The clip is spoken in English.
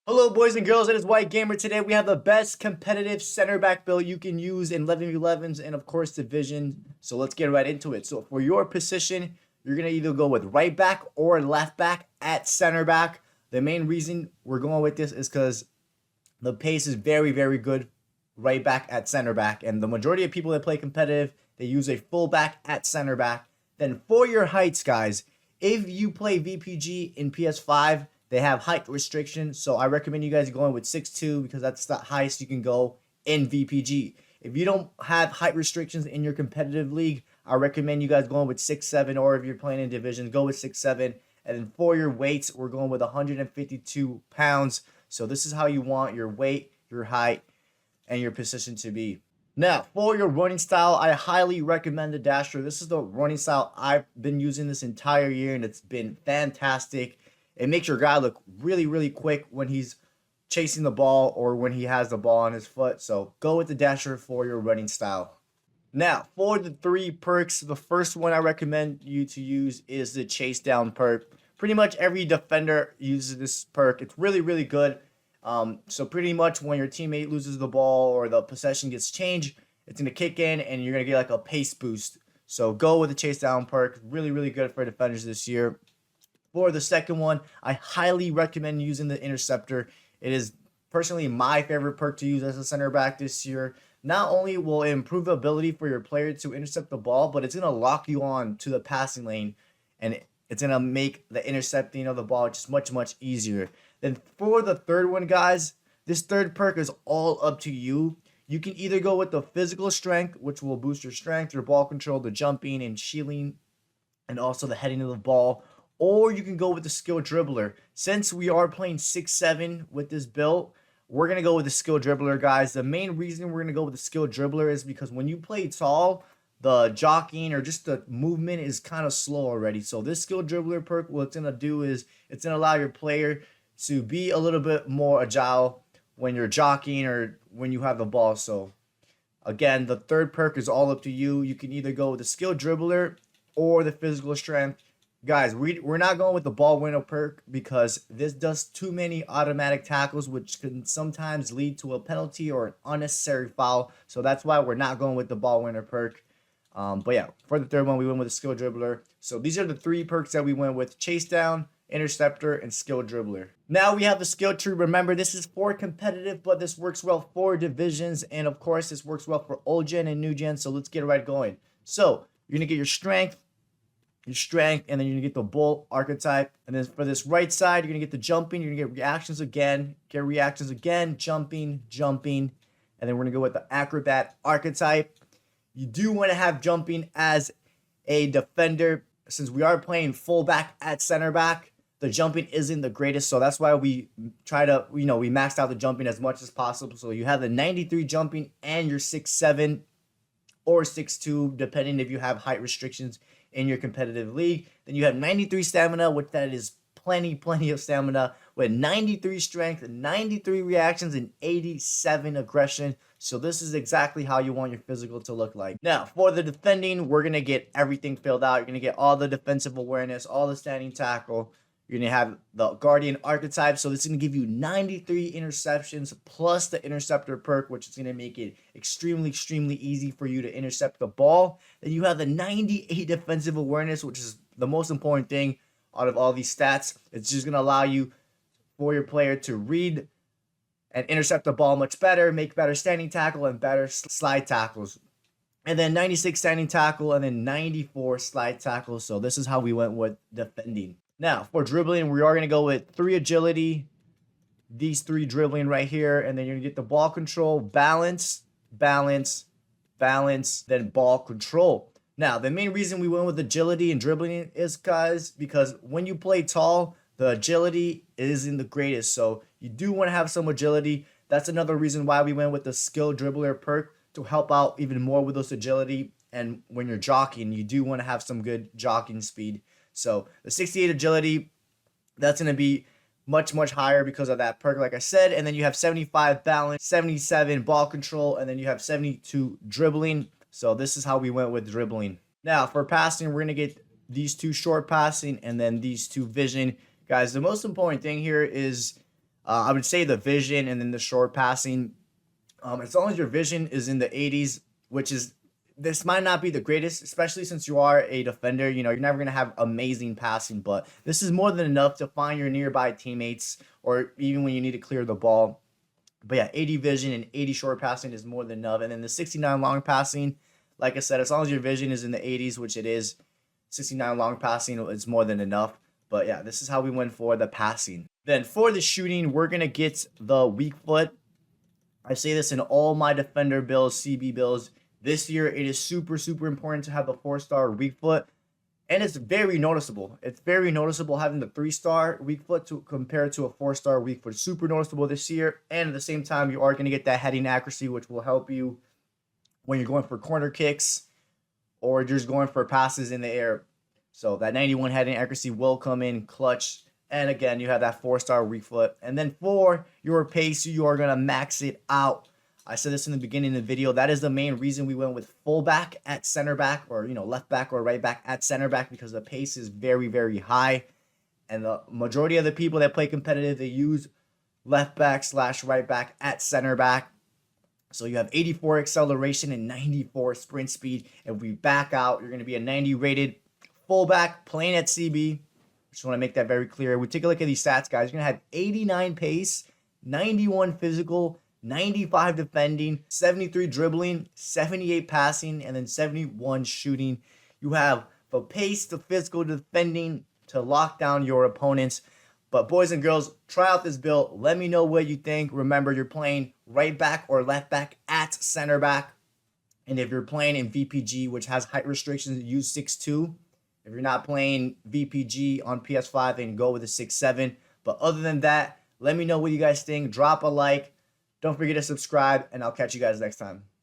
Hello, boys and girls. It is whitegamer. Today we have the best competitive center back build you can use in 11v11s and, of course, division. So let's get right into it. So for your position, you're going to either go with right back or left back at center back. The main reason we're going with this is because the pace is very, very good right back at center back. And the majority of people that play competitive, they use a full back at center back. Then for your heights, guys, if you play VPG in PS5, they have height restrictions, so I recommend you guys going with 6'2" because that's the highest you can go in VPG. If you don't have height restrictions in your competitive league, I recommend you guys going with 6'7", or if you're playing in division, go with 6'7". And then for your weights, we're going with 152 pounds. So this is how you want your weight, your height, and your position to be. Now, for your running style, I highly recommend the Dasher. This is the running style I've been using this entire year, and it's been fantastic. It makes your guy look really, really quick when he's chasing the ball or when he has the ball on his foot. So go with the Dasher for your running style. Now, for the 3 perks, the first one I recommend you to use is the chase down perk. Pretty much every defender uses this perk. It's really, really good. So pretty much when your teammate loses the ball or the possession gets changed, it's going to kick in and you're going to get like a pace boost. So go with the chase down perk. Really, really good for defenders this year. For the second one, I highly recommend using the interceptor. It is personally my favorite perk to use as a center back this year. Not only will it improve the ability for your player to intercept the ball, but it's going to lock you on to the passing lane, and it's going to make the intercepting of the ball just much, much easier. Then for the third one, guys, this third perk is all up to you. You can either go with the physical strength, which will boost your strength, your ball control, the jumping and shielding, and also the heading of the ball. Or you can go with the skill dribbler. Since we are playing 6'7" with this build, we're going to go with the skill dribbler, guys. The main reason we're going to go with the skill dribbler is because when you play tall, the jockeying or just the movement is kind of slow already. So this skill dribbler perk, what it's going to do is it's going to allow your player to be a little bit more agile when you're jockeying or when you have the ball. So again, the third perk is all up to you. You can either go with the skill dribbler or the physical strength. Guys, we're not going with the ball winner perk because this does too many automatic tackles, which can sometimes lead to a penalty or an unnecessary foul. So that's why we're not going with the ball winner perk. But yeah, for the third one, we went with the skill dribbler. So these are the 3 perks that we went with: chase down, interceptor, and skill dribbler. Now we have the skill tree. Remember, this is for competitive, but this works well for divisions. And of course, this works well for old gen and new gen. So let's get right going. So you're going to get your strength, and then you're going to get the bull archetype. And then for this right side, you're going to get the jumping. You're going to get reactions again, jumping. And then we're going to go with the acrobat archetype. You do want to have jumping as a defender. Since we are playing fullback at center back, the jumping isn't the greatest. So that's why we try to, we maxed out the jumping as much as possible. So you have the 93 jumping and your 6'7" or 6'2", depending if you have height restrictions in your competitive league. Then you have 93 stamina, which that is plenty of stamina, with 93 strength, 93 reactions, and 87 aggression. So this is exactly how you want your physical to look like. Now, for the defending, we're going to get everything filled out. You're going to get all the defensive awareness, all the standing tackle. You're going to have the guardian archetype. So this is going to give you 93 interceptions plus the interceptor perk, which is going to make it extremely easy for you to intercept the ball. Then you have the 98 defensive awareness, which is the most important thing out of all these stats. It's just going to allow you for your player to read and intercept the ball much better, make better standing tackle and better slide tackles. And then 96 standing tackle and then 94 slide tackle. So this is how we went with defending. Now, for dribbling, we are going to go with 3 agility, these 3 dribbling right here, and then you're going to get the ball control, balance, then ball control. Now, the main reason we went with agility and dribbling is, guys, because when you play tall, the agility isn't the greatest. So you do want to have some agility. That's another reason why we went with the skill dribbler perk, to help out even more with those agility. And when you're jockeying, you do want to have some good jockeying speed. So the 68 agility, that's going to be much higher because of that perk, like I said. And then you have 75 balance, 77 ball control, and then you have 72 dribbling. So this is how we went with dribbling. Now for passing, we're going to get these 2 short passing and then these 2 vision. Guys, the most important thing here is I would say the vision and then the short passing. As long as your vision is in the 80s, which is this might not be the greatest, especially since you are a defender. You know, you're never gonna have amazing passing, but this is more than enough to find your nearby teammates or even when you need to clear the ball. But yeah, 80 vision and 80 short passing is more than enough. And then the 69 long passing, like I said, as long as your vision is in the 80s, which it is, 69 long passing is more than enough. But yeah, this is how we went for the passing. Then for the shooting, we're going to get the weak foot. I say this in all my defender builds, CB builds. This year, it is super, super important to have a 4-star weak foot. And it's very noticeable. It's very noticeable having the 3-star weak foot to compare to a 4-star weak foot. Super noticeable this year. And at the same time, you are going to get that heading accuracy, which will help you when you're going for corner kicks or just going for passes in the air. So that 91 heading accuracy will come in clutch. And again, you have that 4-star weak foot. And then for your pace, you are going to max it out. I said this in the beginning of the video. That is the main reason we went with fullback at center back, or left back or right back at center back, because the pace is very, very high. And the majority of the people that play competitive, they use left back / right back at center back. So you have 84 acceleration and 94 sprint speed. If we back out, you're going to be a 90 rated fullback playing at CB. Just want to make that very clear. We take a look at these stats, guys. You're going to have 89 pace, 91 physical, 95 defending, 73 dribbling, 78 passing, and then 71 shooting. You have the pace, the physical, defending to lock down your opponents. But boys and girls, try out this build. Let me know what you think. Remember, you're playing right back or left back at center back. And if you're playing in VPG, which has height restrictions, use 6'2". If you're not playing VPG on PS5, then go with a 6'7". But other than that, let me know what you guys think. Drop a like. Don't forget to subscribe, and I'll catch you guys next time.